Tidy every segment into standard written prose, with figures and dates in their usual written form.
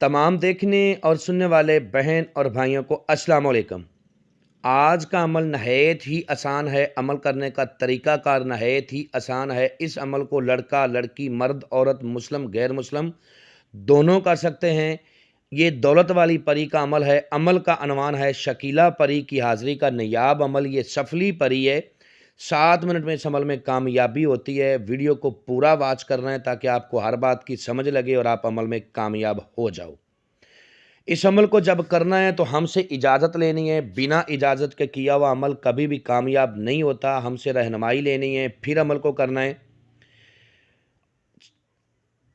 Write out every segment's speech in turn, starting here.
تمام دیکھنے اور سننے والے بہن اور بھائیوں کو السلام علیکم۔ آج کا عمل نہایت ہی آسان ہے، عمل کرنے کا طریقہ کار نہایت ہی آسان ہے۔ اس عمل کو لڑکا لڑکی، مرد عورت، مسلم غیر مسلم دونوں کر سکتے ہیں۔ یہ دولت والی پری کا عمل ہے۔ عمل کا عنوان ہے شکیلا پری کی حاضری کا نایاب عمل۔ یہ سفلی پری ہے۔ 7 منٹ میں اس عمل میں کامیابی ہوتی ہے۔ ویڈیو کو پورا واچ کرنا ہے تاکہ آپ کو ہر بات کی سمجھ لگے اور آپ عمل میں کامیاب ہو جاؤ۔ اس عمل کو جب کرنا ہے تو ہم سے اجازت لینی ہے۔ بنا اجازت کے کیا ہوا عمل کبھی بھی کامیاب نہیں ہوتا۔ ہم سے رہنمائی لینی ہے، پھر عمل کو کرنا ہے۔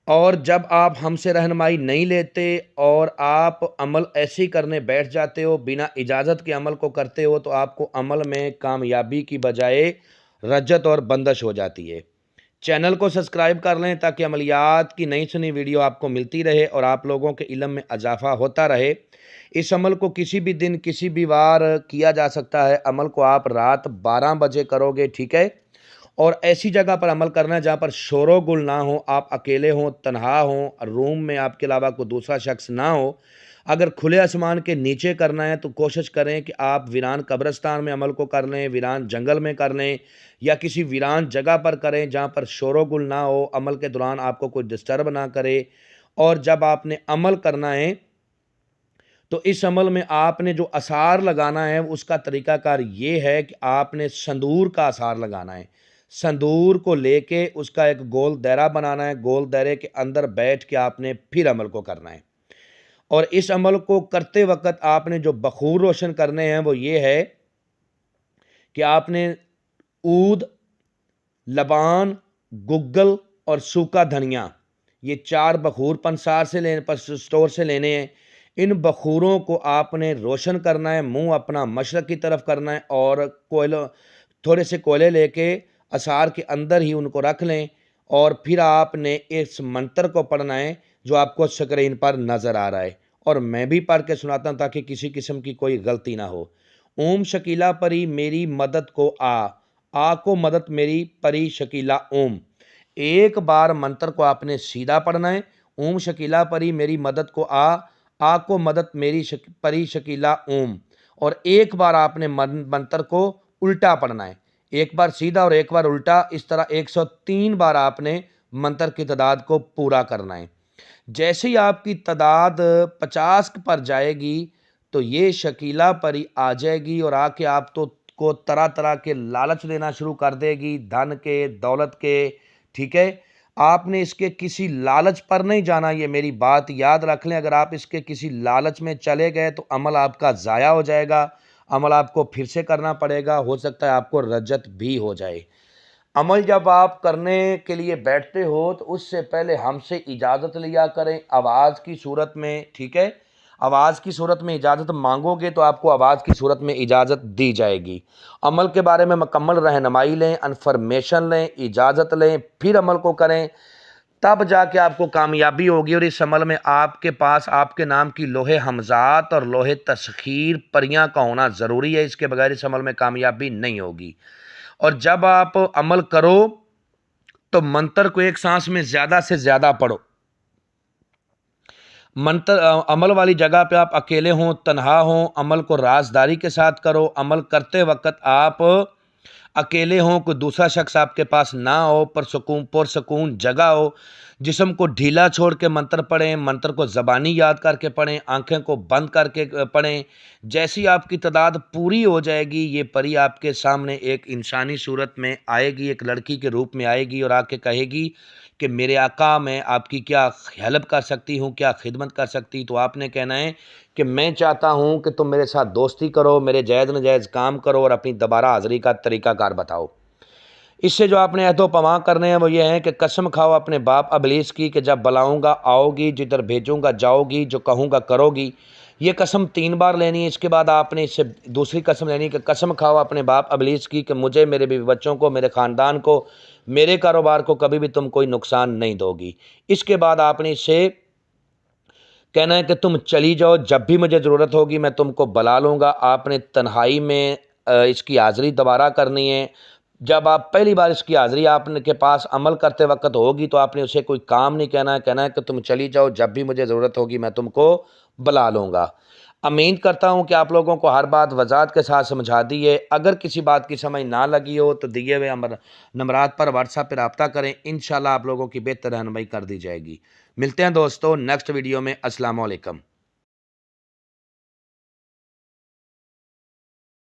اور جب آپ ہم سے رہنمائی نہیں لیتے اور آپ عمل ایسے ہی کرنے بیٹھ جاتے ہو، بنا اجازت کے عمل کو کرتے ہو، تو آپ کو عمل میں کامیابی کی بجائے رجت اور بندش ہو جاتی ہے۔ چینل کو سبسکرائب کر لیں تاکہ عملیات کی نئی سنی ویڈیو آپ کو ملتی رہے اور آپ لوگوں کے علم میں اضافہ ہوتا رہے۔ اس عمل کو کسی بھی دن کسی بھی وار کیا جا سکتا ہے۔ عمل کو آپ رات 12 بجے کرو گے، ٹھیک ہے؟ اور ایسی جگہ پر عمل کرنا ہے جہاں پر شور و گل نہ ہو، آپ اکیلے ہوں، تنہا ہوں، روم میں آپ کے علاوہ کوئی دوسرا شخص نہ ہو۔ اگر کھلے آسمان کے نیچے کرنا ہے تو کوشش کریں کہ آپ ویران قبرستان میں عمل کو کر لیں، ویران جنگل میں کر لیں، یا کسی ویران جگہ پر کریں جہاں پر شور و گل نہ ہو، عمل کے دوران آپ کو کوئی ڈسٹرب نہ کرے۔ اور جب آپ نے عمل کرنا ہے تو اس عمل میں آپ نے جو اثار لگانا ہے اس کا طریقہ کار یہ ہے کہ آپ نے سندور کا اثار لگانا ہے۔ سندور کو لے کے اس کا ایک گول دائرہ بنانا ہے۔ گول دائرے کے اندر بیٹھ کے آپ نے پھر عمل کو کرنا ہے۔ اور اس عمل کو کرتے وقت آپ نے جو بخور روشن کرنے ہیں وہ یہ ہے کہ آپ نے عود، لبان، گگل اور سوکھا دھنیا، یہ 4 بخور پنسار سے اسٹور سے لینے ہیں۔ ان بخوروں کو آپ نے روشن کرنا ہے۔ منہ اپنا مشرق کی طرف کرنا ہے اور تھوڑے سے کوئلے لے کے اثار کے اندر ہی ان کو رکھ لیں، اور پھر آپ نے اس منتر کو پڑھنا ہے جو آپ کو سکرین پر نظر آ رہا ہے، اور میں بھی پڑھ کے سناتا ہوں تاکہ کسی قسم کی کوئی غلطی نہ ہو۔ اوم شکیلا پری میری مدد کو آ کو مدد میری پری شکیلا اوم۔ ایک بار منتر کو آپ نے سیدھا پڑھنا ہے، اوم شکیلا پری میری مدد کو آ کو مدد میری پری شکیلا اوم، اور ایک بار آپ نے منتر کو الٹا پڑھنا ہے، ایک بار سیدھا اور ایک بار الٹا، اس طرح 103 بار آپ نے منتر کی تعداد کو پورا کرنا ہے۔ جیسے ہی آپ کی تعداد 50 پر جائے گی تو یہ شکیلا پری آ جائے گی اور آ کے آپ کو طرح طرح کے لالچ دینا شروع کر دے گی، دھن کے، دولت کے، ٹھیک ہے؟ آپ نے اس کے کسی لالچ پر نہیں جانا، یہ میری بات یاد رکھ لیں۔ اگر آپ اس کے کسی لالچ میں چلے گئے تو عمل آپ کا ضائع ہو جائے گا، عمل آپ کو پھر سے کرنا پڑے گا، ہو سکتا ہے آپ کو رجت بھی ہو جائے۔ عمل جب آپ کرنے کے لیے بیٹھتے ہو تو اس سے پہلے ہم سے اجازت لیا کریں، آواز کی صورت میں، ٹھیک ہے؟ آواز کی صورت میں اجازت مانگو گے تو آپ کو آواز کی صورت میں اجازت دی جائے گی۔ عمل کے بارے میں مکمل رہنمائی لیں، انفارمیشن لیں، اجازت لیں، پھر عمل کو کریں، تب جا کے آپ کو کامیابی ہوگی۔ اور اس عمل میں آپ کے پاس آپ کے نام کی لوح حمزات اور لوح تسخیر پریاں کا ہونا ضروری ہے، اس کے بغیر اس عمل میں کامیابی نہیں ہوگی۔ اور جب آپ عمل کرو تو منتر کو ایک سانس میں زیادہ سے زیادہ پڑھو۔ منتر عمل والی جگہ پہ آپ اکیلے ہوں، تنہا ہوں، عمل کو رازداری کے ساتھ کرو۔ عمل کرتے وقت آپ اکیلے ہوں، کوئی دوسرا شخص آپ کے پاس نہ ہو، پرسکون جگہ ہو، جسم کو ڈھیلا چھوڑ کے منتر پڑھیں، منتر کو زبانی یاد کر کے پڑھیں، آنکھیں کو بند کر کے پڑھیں۔ جیسی آپ کی تعداد پوری ہو جائے گی یہ پری آپ کے سامنے ایک انسانی صورت میں آئے گی، ایک لڑکی کے روپ میں آئے گی اور آ کے کہے گی کہ میرے آقا میں آپ کی کیا ہیلپ کر سکتی ہوں، کیا خدمت کر سکتی؟ تو آپ نے کہنا ہے کہ میں چاہتا ہوں کہ تم میرے ساتھ دوستی کرو، میرے جائز نجائز کام کرو اور اپنی دوبارہ حاضری کا طریقہ کار بتاؤ۔ اس سے جو آپ نے عہد و پیمان کرنے ہیں وہ یہ ہیں کہ قسم کھاؤ اپنے باپ ابلیس کی کہ جب بلاؤں گا آؤ گی، جدھر بھیجوں گا جاؤ گی، جو کہوں گا کرو گی۔ یہ قسم 3 بار لینی ہے۔ اس کے بعد آپ نے اس سے دوسری قسم لینی ہے کہ قسم کھاؤ اپنے باپ ابلیس کی کہ مجھے، میرے بیوی بچوں کو، میرے خاندان کو، میرے کاروبار کو کبھی بھی تم کوئی نقصان نہیں دو گی۔ اس کے بعد آپ نے اس سے کہنا ہے کہ تم چلی جاؤ، جب بھی مجھے ضرورت ہوگی میں تم کو بلا لوں گا۔ آپ نے تنہائی میں اس کی حاضری دوبارہ کرنی ہے، جب آپ پہلی بار اس کی حاضری آپ کے پاس عمل کرتے وقت ہوگی تو آپ نے اسے کوئی کام نہیں کہنا ہے، کہنا ہے کہ تم چلی جاؤ، جب بھی مجھے ضرورت ہوگی میں تم کو بلا لوں گا۔ امید کرتا ہوں کہ آپ لوگوں کو ہر بات وضاحت کے ساتھ سمجھا دی ہے۔ اگر کسی بات کی سمجھ نہ لگی ہو تو دیے ہوئے نمبرات پر واٹس ایپ پہ رابطہ کریں، انشاءاللہ آپ لوگوں کی بہتر رہنمائی کر دی جائے گی۔ ملتے ہیں دوستو نیکسٹ ویڈیو میں۔ السلام علیکم۔